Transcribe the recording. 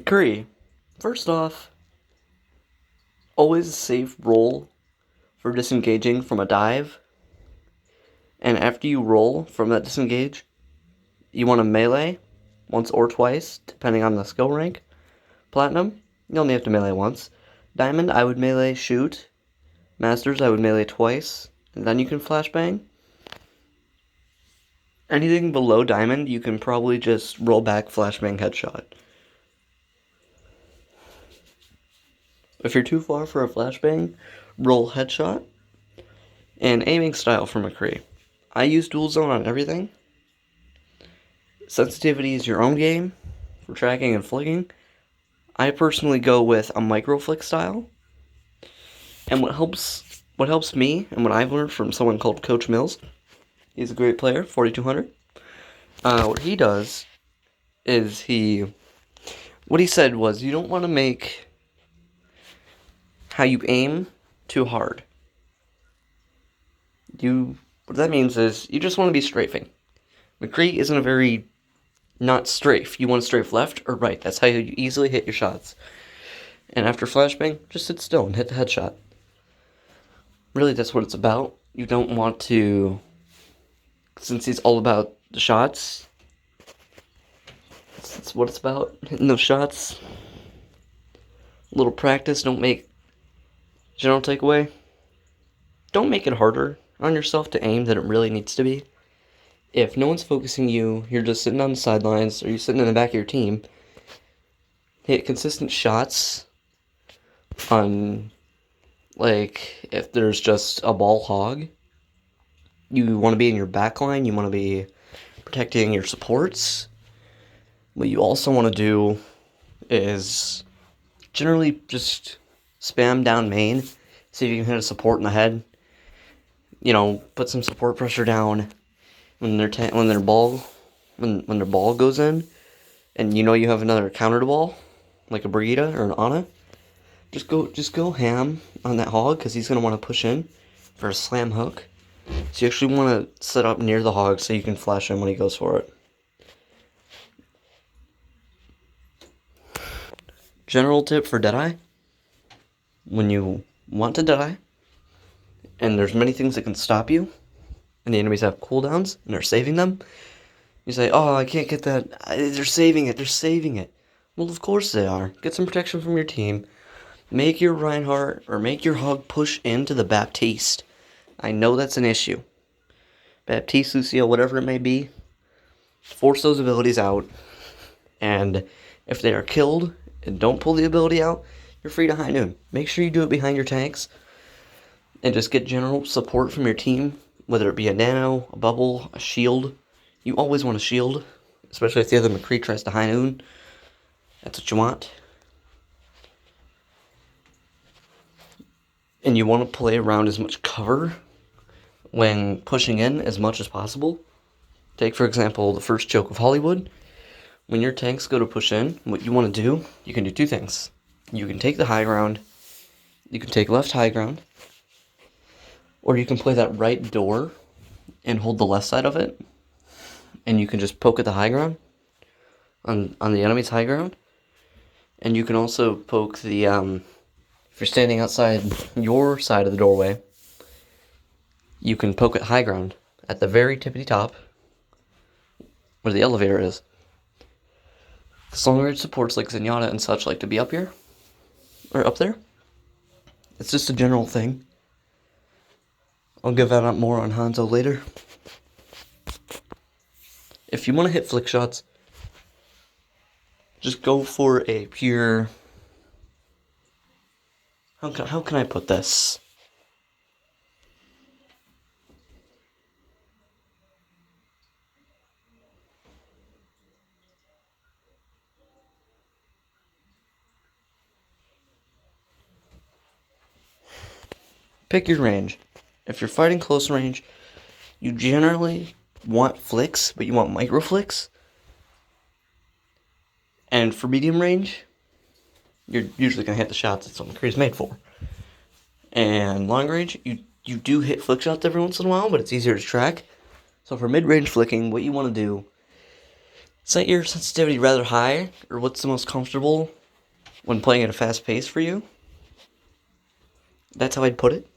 Mcree, first off, always a safe roll for disengaging from a dive. And after you roll from that disengage, you want to melee once or twice, depending on the skill rank. Platinum, you only have to melee once. Diamond, I would melee shoot. Masters, I would melee twice, and then you can flashbang. Anything below diamond, you can probably just roll back flashbang headshot. If you're too far for a flashbang, roll headshot. And aiming style for Mcree. I use dual zone on everything. Sensitivity is your own game for tracking and flicking. I personally go with a micro flick style. And what helps me, and what I've learned from someone called Coach Mills, he's a great player, 4200. What he does is what he said was, you don't want to make how you aim too hard. What that means is, you just want to be strafing. Mcree isn't a very not strafe. You want to strafe left or right. That's how you easily hit your shots. And after flashbang, just sit still and hit the headshot. Really, that's what it's about. You don't want to, since he's all about the shots, that's what it's about, hitting those shots. A little practice, general takeaway, don't make it harder on yourself to aim than it really needs to be. If no one's focusing you, you're just sitting on the sidelines, or you're sitting in the back of your team, hit consistent shots on, like, if there's just a ball hog, you want to be in your back line, you want to be protecting your supports. What you also want to do is generally just spam down main, see if you can hit a support in the head. Put some support pressure down when their ball goes in, and you have another counter to ball, like a Brigida or an Ana. Just go ham on that hog, because he's gonna want to push in for a slam hook. So you actually want to set up near the hog so you can flash him when he goes for it. General tip for Deadeye: when you want to Deadeye, and there's many things that can stop you, and the enemies have cooldowns, and they're saving them, you say, oh, I can't get that, they're saving it. Well, of course they are. Get some protection from your team. Make your Reinhardt, or make your Hog push into the Baptiste. I know that's an issue. Baptiste, Lucio, whatever it may be, force those abilities out, and if they are killed and don't pull the ability out, you're free to high noon. Make sure you do it behind your tanks, and just get general support from your team, whether it be a nano, a bubble, a shield. You always want a shield, especially if the other Mcree tries to high noon. That's what you want. And you want to play around as much cover when pushing in as much as possible. Take, for example, the first choke of Hollywood. When your tanks go to push in, what you want to do, you can do two things. You can take the high ground, you can take left high ground, or you can play that right door and hold the left side of it, and you can just poke at the high ground, on the enemy's high ground. And you can also poke the, if you're standing outside your side of the doorway, you can poke at high ground, at the very tippity top, where the elevator is. Because long range supports like Zenyatta and such like to be up here, or up there. It's just a general thing. I'll give that up more on Hanzo later. If you want to hit flick shots, just go for a pure... How can I put this? Pick your range. If you're fighting close range, you generally want flicks, but you want micro flicks. And for medium range, you're usually going to hit the shots that's what Mcree's made for. And long range, you do hit flick shots every once in a while, but it's easier to track. So for mid-range flicking, what you want to do Set your sensitivity rather high, or what's the most comfortable when playing at a fast pace for you. That's how I'd put it.